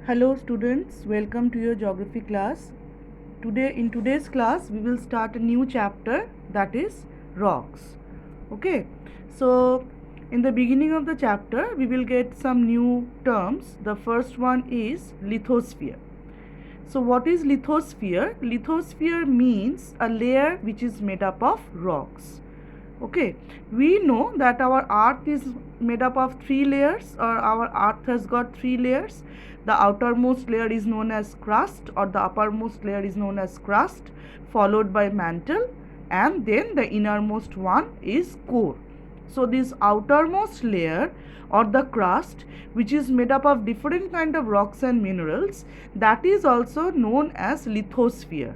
Hello students, welcome to your geography class. In today's class we will start a new chapter, that is rocks. Okay. So in the beginning of the chapter we will get some new terms. The first one is lithosphere. So what is lithosphere? Lithosphere means a layer which is made up of rocks. Okay, we know that our earth is made up of three layers, or our earth has got three layers. The outermost layer is known as crust, or the uppermost layer is known as crust, followed by mantle, and then the innermost one is core. So this outermost layer or the crust, which is made up of different kind of rocks and minerals, that is also known as lithosphere.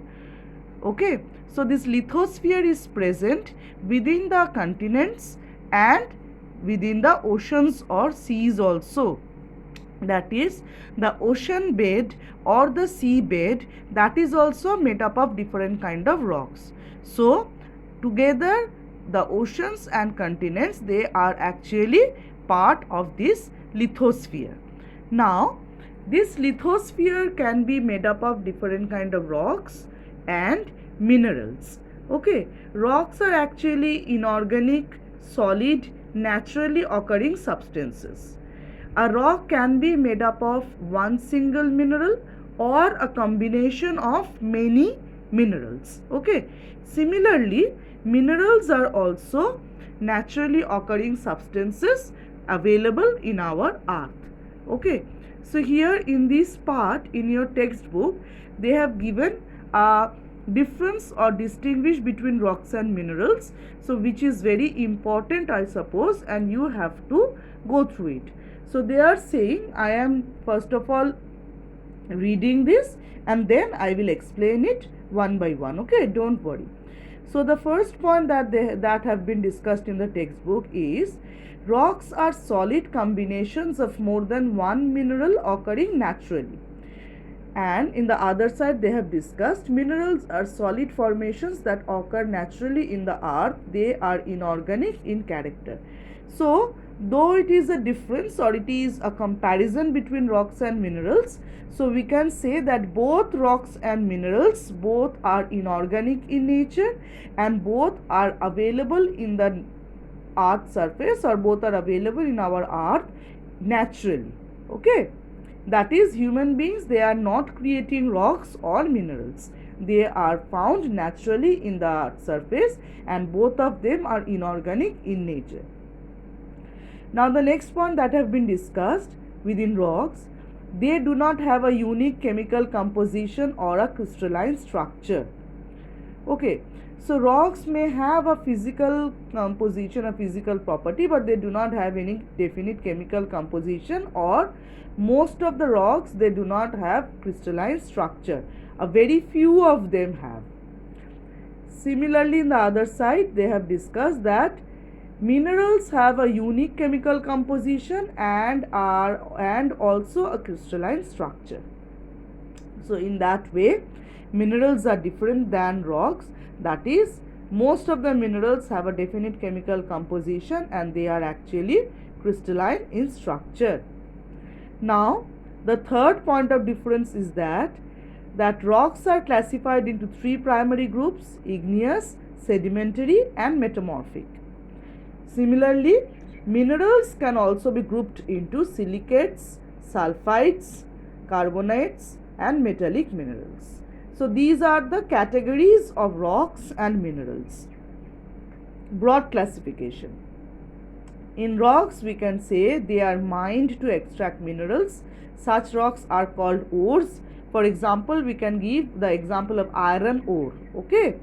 Okay, so this lithosphere is present within the continents and within the oceans or seas also. That is, the ocean bed or the sea bed, that is also made up of different kind of rocks. So together the oceans and continents, they are actually part of this lithosphere. Now this lithosphere can be made up of different kind of rocks and minerals. Okay, rocks are actually inorganic, solid, naturally occurring substances. A rock can be made up of one single mineral or a combination of many minerals. Okay, similarly, minerals are also naturally occurring substances available in our earth. Okay, so here in this part in your textbook, they have given a difference or distinguish between rocks and minerals, so which is very important, I suppose, and you have to go through it. So they are saying, I am first of all reading this and then I will explain it one by one. Okay, don't worry. So the first point that have been discussed in the textbook is rocks are solid combinations of more than one mineral occurring naturally. And in the other side they have discussed minerals are solid formations that occur naturally in the earth. They are inorganic in character. So though it is a difference or it is a comparison between rocks and minerals, so we can say that both rocks and minerals, both are inorganic in nature and both are available in the earth surface, or both are available in our earth naturally. Okay, that is, human beings, they are not creating rocks or minerals. They are found naturally in the earth surface and both of them are inorganic in nature. Now the next point that have been discussed within rocks, they do not have a unique chemical composition or a crystalline structure. Okay, so rocks may have a physical composition, a physical property, but they do not have any definite chemical composition, or most of the rocks, they do not have crystalline structure. A very few of them have. Similarly, in the other side, they have discussed that minerals have a unique chemical composition and also a crystalline structure. So in that way, minerals are different than rocks. That is, most of the minerals have a definite chemical composition and they are actually crystalline in structure. Now the third point of difference is that rocks are classified into three primary groups: igneous, sedimentary and metamorphic. Similarly, minerals can also be grouped into silicates, sulfides, carbonates and metallic minerals. So these are the categories of rocks and minerals. Broad classification. In rocks, we can say they are mined to extract minerals. Such rocks are called ores. For example, we can give the example of iron ore. Okay,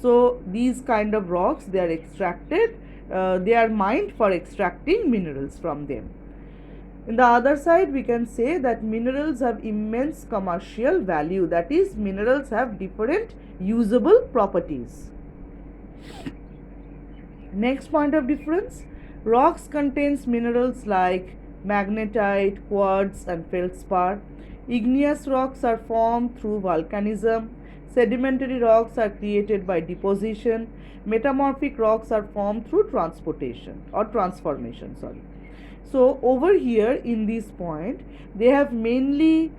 so these kind of rocks, they are extracted, they are mined for extracting minerals from them. In the other side, we can say that minerals have immense commercial value. That is, minerals have different usable properties. Next point of difference, rocks contains minerals like magnetite, quartz and feldspar. Igneous rocks are formed through volcanism. Sedimentary rocks are created by deposition. Metamorphic rocks are formed through transportation or transformation. So over here in this point, they have mainly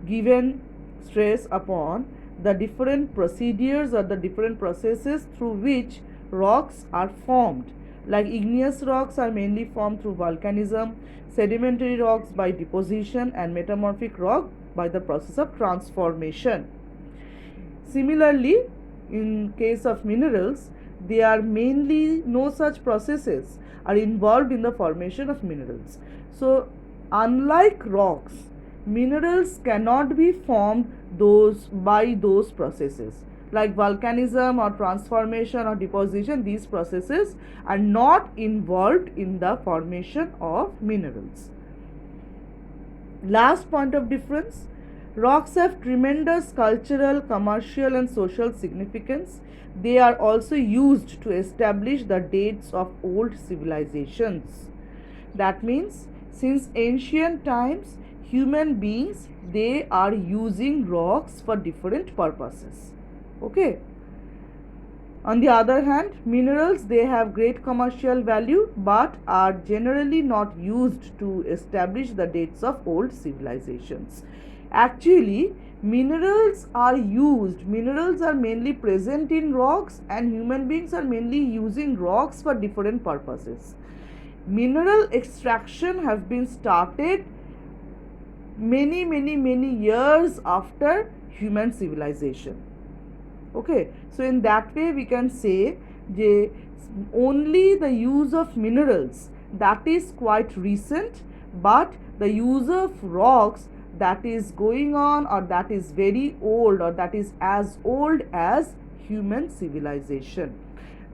given stress upon the different procedures or the different processes through which rocks are formed. Like igneous rocks are mainly formed through volcanism, sedimentary rocks by deposition, and metamorphic rock by the process of transformation. Similarly, in case of minerals, they are mainly no such processes are involved in the formation of minerals. So, unlike rocks, minerals cannot be formed by those processes. Like volcanism or transformation or deposition, these processes are not involved in the formation of minerals. Last point of difference, rocks have tremendous cultural, commercial, and social significance. They are also used to establish the dates of old civilizations. That means, since ancient times, human beings, they are using rocks for different purposes. Okay. On the other hand, minerals, they have great commercial value but are generally not used to establish the dates of old civilizations. Actually, minerals are mainly present in rocks, and human beings are mainly using rocks for different purposes. Mineral extraction have been started many years after human civilization. Okay, so in that way we can say that only the use of minerals, that is quite recent, but the use of rocks, that is going on, or that is very old, or that is as old as human civilization.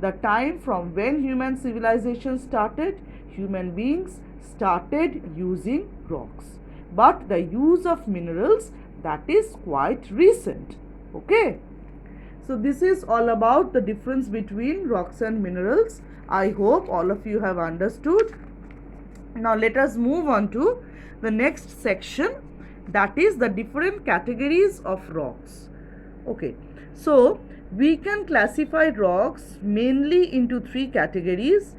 The time from when human civilization started, human beings started using rocks, but the use of minerals, that is quite recent. Okay. So this is all about the difference between rocks and minerals. I hope all of you have understood. Now let us move on to the next section, that is the different categories of rocks. Okay, so we can classify rocks mainly into three categories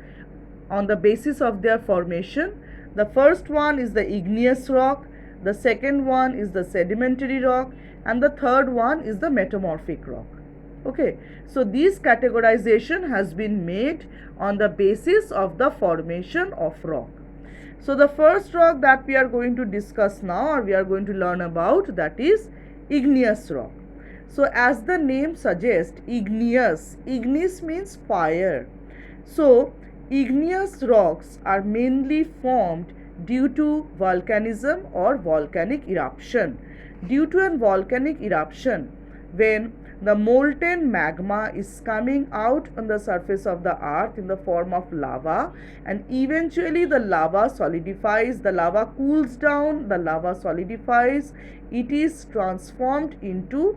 on the basis of their formation. The first one is the igneous rock, the second one is the sedimentary rock, and the third one is the metamorphic rock. Okay, so this categorization has been made on the basis of the formation of rock. So the first rock that we are going to discuss now, or we are going to learn about, that is igneous rock. So as the name suggests, igneous means fire. So igneous rocks are mainly formed due to volcanism or volcanic eruption. Due to a volcanic eruption, when the molten magma is coming out on the surface of the earth in the form of lava, and eventually the lava solidifies, the lava cools down, the lava solidifies, it is transformed into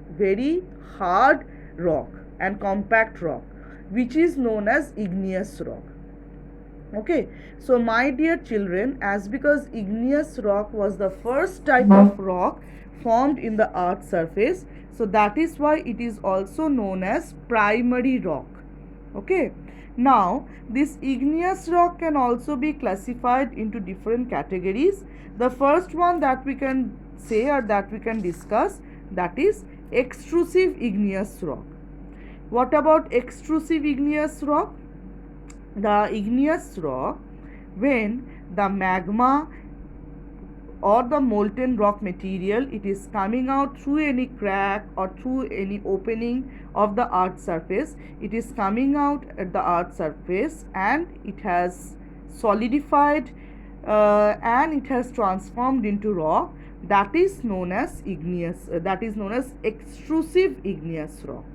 very hard rock and compact rock, which is known as igneous rock. Okay, so my dear children, as because igneous rock was the first type of rock formed in the earth's surface, so that is why it is also known as primary rock. Okay, now this igneous rock can also be classified into different categories. The first one that we can say, or that we can discuss, that is extrusive igneous rock. What about extrusive igneous rock? The igneous rock, when the magma or the molten rock material, it is coming out through any crack or through any opening of the earth's surface, it is coming out at the earth's surface, and it has solidified and it has transformed into rock, that is known as extrusive igneous rock.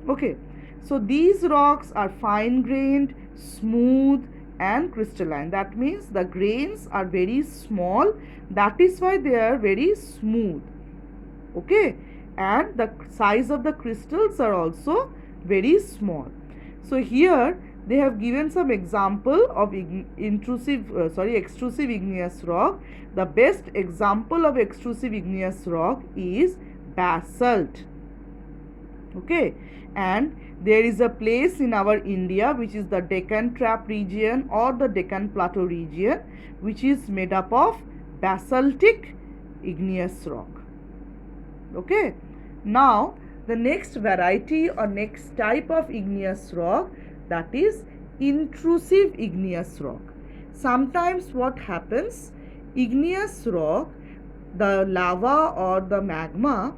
Okay, so these rocks are fine grained, smooth, and crystalline. That means the grains are very small, that is why they are very smooth. Okay, and the size of the crystals are also very small. So here they have given some example of extrusive igneous rock. The best example of extrusive igneous rock is basalt. Okay, and there is a place in our India which is the Deccan Trap region or the Deccan Plateau region, which is made up of basaltic igneous rock. Okay, now the next variety or next type of igneous rock, that is intrusive igneous rock. Sometimes what happens, igneous rock, the lava or the magma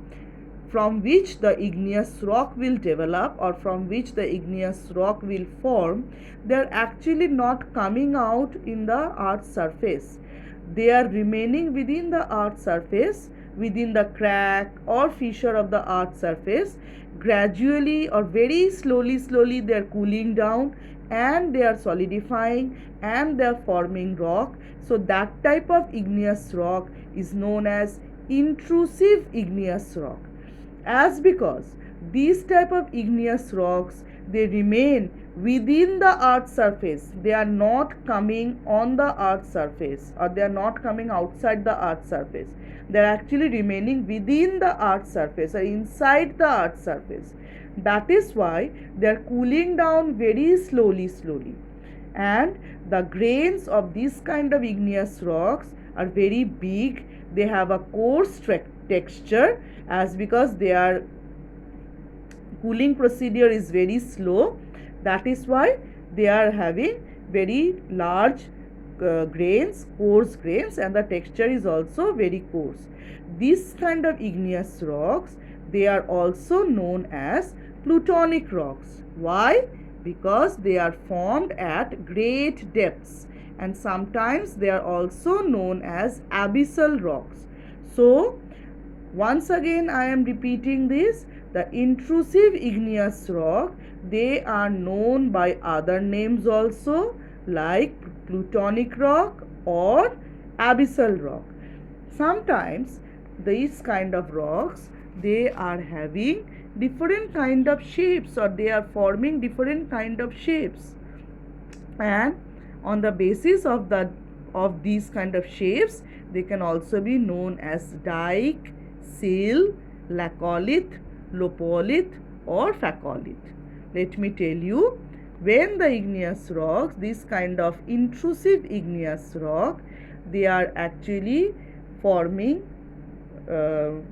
from which the igneous rock will develop or from which the igneous rock will form, they are actually not coming out in the earth's surface. They are remaining within the earth's surface, within the crack or fissure of the earth's surface. Gradually or very slowly they are cooling down and they are solidifying and they are forming rock. So that type of igneous rock is known as intrusive igneous rock. As because these type of igneous rocks, they remain within the earth's surface, they are not coming on the earth's surface or they are not coming outside the earth's surface, they are actually remaining within the earth's surface or inside the earth's surface. That is why they are cooling down very slowly, and the grains of this kind of igneous rocks are very big. They have a coarse texture, as because their cooling procedure is very slow. That is why they are having very large grains, coarse grains, and the texture is also very coarse. This kind of igneous rocks, they are also known as plutonic rocks. Why? Because they are formed at great depths, and sometimes they are also known as abyssal rocks. So once again I am repeating this, the intrusive igneous rock, they are known by other names also, like plutonic rock or abyssal rock. Sometimes these kind of rocks, they are having different kind of shapes or they are forming different kind of shapes, and on the basis of these kind of shapes, they can also be known as dike, sill, laccolith, lopolith or phacolith. Let me tell you, when the igneous rocks, this kind of intrusive igneous rock, they are actually forming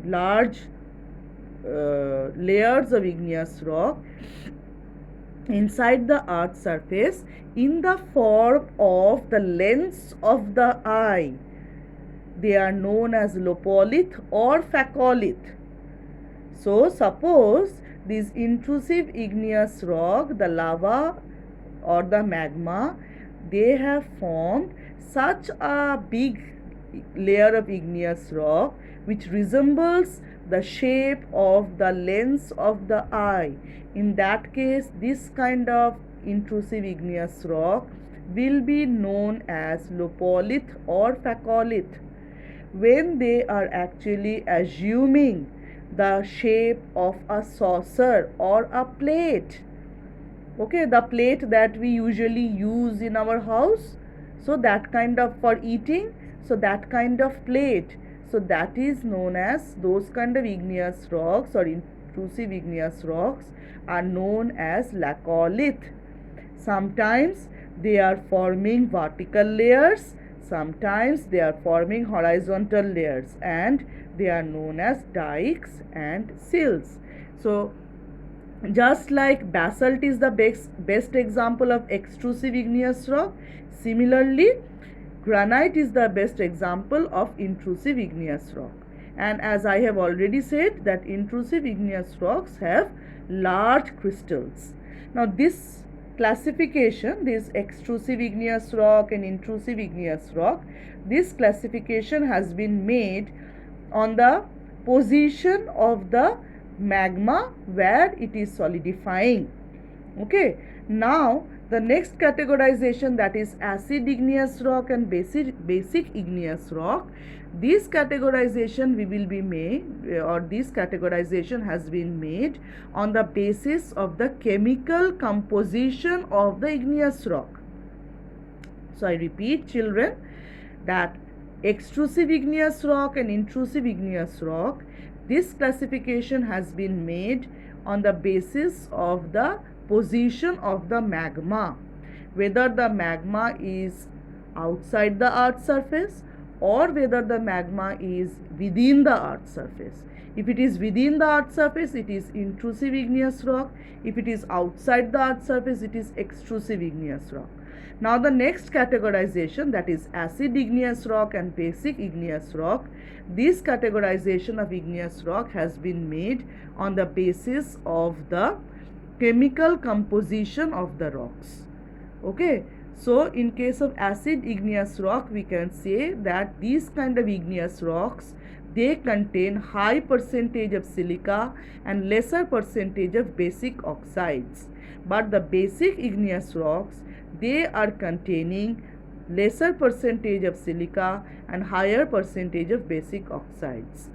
large layers of igneous rock inside the earth's surface in the form of the lens of the eye. They are known as lopolith or phacolith. So suppose this intrusive igneous rock, the lava or the magma, they have formed such a big layer of igneous rock which resembles the shape of the lens of the eye. In that case, this kind of intrusive igneous rock will be known as lopolith or phacolith, when they are actually assuming the shape of a saucer or a plate. Okay, the plate that we usually use in our house, so that kind of for eating, so that kind of plate, so that is known as, those kind of igneous rocks or intrusive igneous rocks are known as laccolith. Sometimes they are forming vertical layers, sometimes they are forming horizontal layers, and they are known as dikes and sills. So just like basalt is the best example of extrusive igneous rock, similarly granite is the best example of intrusive igneous rock. And as I have already said, that intrusive igneous rocks have large crystals. Now this classification, this extrusive igneous rock and intrusive igneous rock, this classification has been made on the position of the magma where it is solidifying. Okay, now the next categorization, that is acid igneous rock and basic igneous rock. This categorization we will be made, or this categorization has been made on the basis of the chemical composition of the igneous rock. So I repeat, children, that extrusive igneous rock and intrusive igneous rock, this classification has been made on the basis of the position of the magma, whether the magma is outside the earth's surface or whether the magma is within the earth's surface. If it is within the earth's surface, it is intrusive igneous rock. If it is outside the earth's surface, it is extrusive igneous rock. Now the next categorization, that is acid igneous rock and basic igneous rock. This categorization of igneous rock has been made on the basis of the chemical composition of the rocks. Okay, so in case of acid igneous rock, we can say that these kind of igneous rocks, they contain high percentage of silica and lesser percentage of basic oxides. But the basic igneous rocks, they are containing lesser percentage of silica and higher percentage of basic oxides.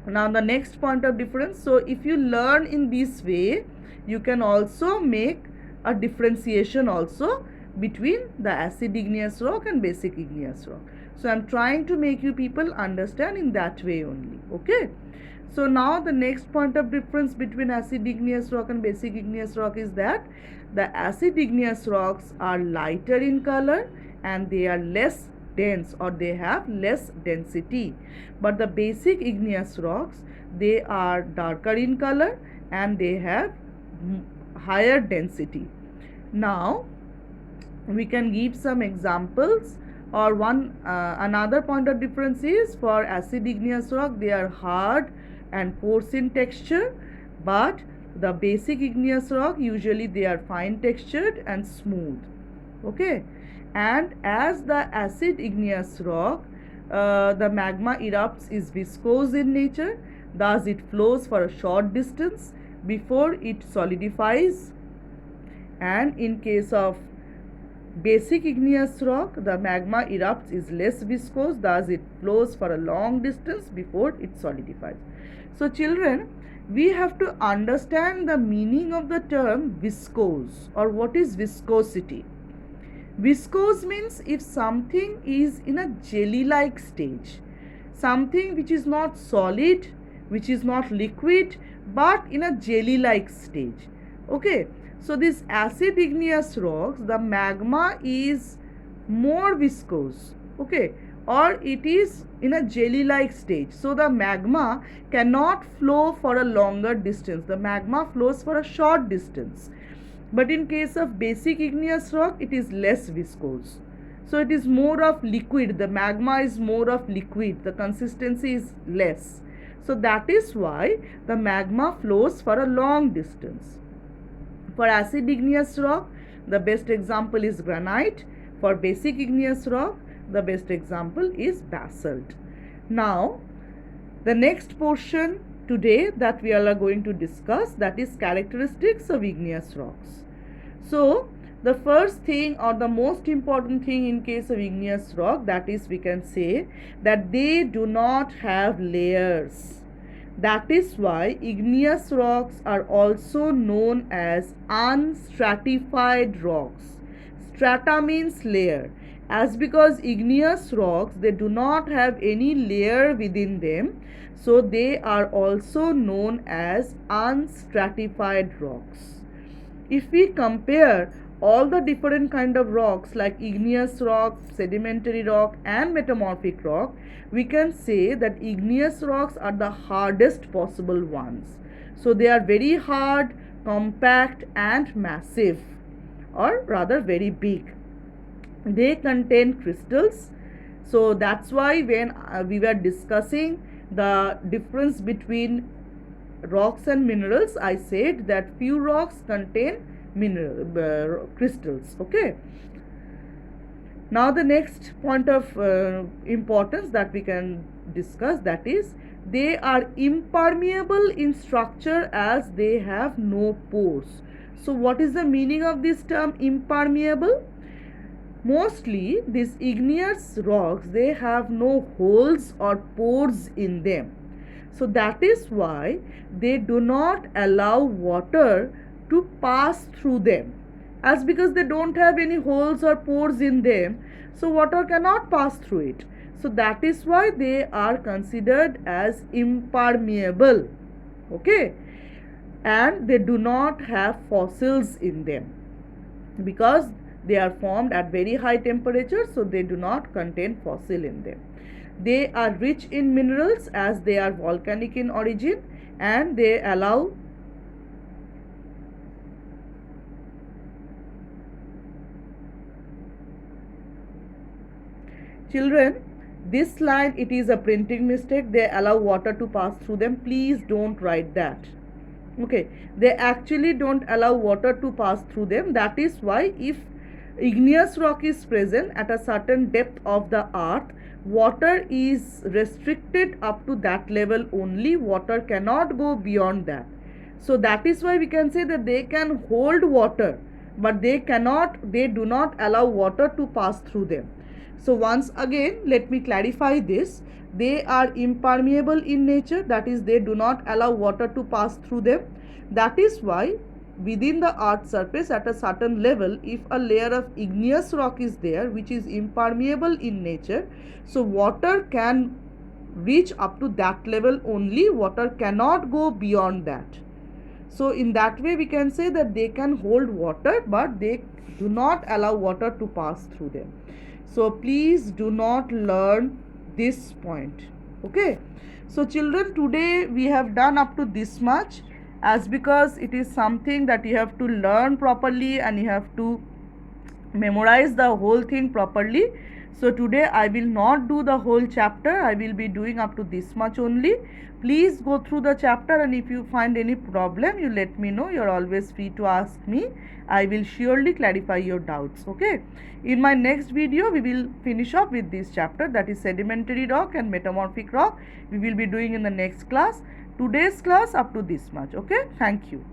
Now the next point of difference, so if you learn in this way, you can also make a differentiation also between the acid igneous rock and basic igneous rock. So I am trying to make you people understand in that way only. Okay. So now the next point of difference between acid igneous rock and basic igneous rock is that the acid igneous rocks are lighter in color and they are less dense, or they have less density. But the basic igneous rocks, they are darker in color and they have higher density. Now we can give some examples, or another point of difference is for acid igneous rock, they are hard and porous in texture, but the basic igneous rock, usually they are fine textured and smooth. Okay, and as the acid igneous rock, the magma erupts is viscous in nature, thus it flows for a short distance before it solidifies. And in case of basic igneous rock, the magma erupts is less viscous, thus it flows for a long distance before it solidifies. So children, we have to understand the meaning of the term viscose, or what is viscosity. Viscose means if something is in a jelly-like stage, something which is not solid, which is not liquid, but in a jelly-like stage. Okay, so this acid igneous rocks, the magma is more viscose. Okay, or it is in a jelly-like stage. So the magma cannot flow for a longer distance. The magma flows for a short distance. But in case of basic igneous rock, it is less viscose. So it is more of liquid. The magma is more of liquid. The consistency is less. So that is why the magma flows for a long distance. For acid igneous rock, the best example is granite. For basic igneous rock, the best example is basalt. Now, the next portion today that we are going to discuss, that is characteristics of igneous rocks. So, the first thing, or the most important thing in case of igneous rock, that is, we can say that they do not have layers. That is why igneous rocks are also known as unstratified rocks. Strata means layer. As because igneous rocks, they do not have any layer within them, so they are also known as unstratified rocks. If we compare all the different kind of rocks like igneous rock, sedimentary rock and metamorphic rock, we can say that igneous rocks are the hardest possible ones. So they are very hard, compact and massive, or rather very big. They contain crystals. So that's why when we were discussing the difference between rocks and minerals, I said that few rocks contain crystals. Okay. Now the next point of importance that we can discuss, that is they are impermeable in structure as they have no pores. So what is the meaning of this term impermeable? Mostly these igneous rocks, they have no holes or pores in them. So that is why they do not allow water to pass through them. As because they don't have any holes or pores in them, so water cannot pass through it. So that is why they are considered as impermeable. Okay. and they do not have fossils in them because they are formed at very high temperature, so they do not contain fossil in them. They are rich in minerals as they are volcanic in origin, and they allow children, this line, it is a printing mistake. They allow water to pass through them. Please don't write that. Okay, they actually don't allow water to pass through them. That is why if igneous rock is present at a certain depth of the earth, water is restricted up to that level only. Water cannot go beyond that. So that is why we can say that they can hold water, but they do not allow water to pass through them. So once again, let me clarify this. They are impermeable in nature, that is, they do not allow water to pass through them. That is why within the earth's surface at a certain level, if a layer of igneous rock is there which is impermeable in nature, so water can reach up to that level only. Water cannot go beyond that. So in that way we can say that they can hold water, but they do not allow water to pass through them. So please do not learn this point. Okay. So children, today we have done up to this much, as because it is something that you have to learn properly and you have to memorize the whole thing properly. So today I will not do the whole chapter. I will be doing up to this much only. Please go through the chapter, and if you find any problem, you let me know. You are always free to ask me. I will surely clarify your doubts. Okay. In my next video, we will finish up with this chapter, that is sedimentary rock and metamorphic rock. We will be doing in the next class. Today's class up to this much. Okay. Thank you.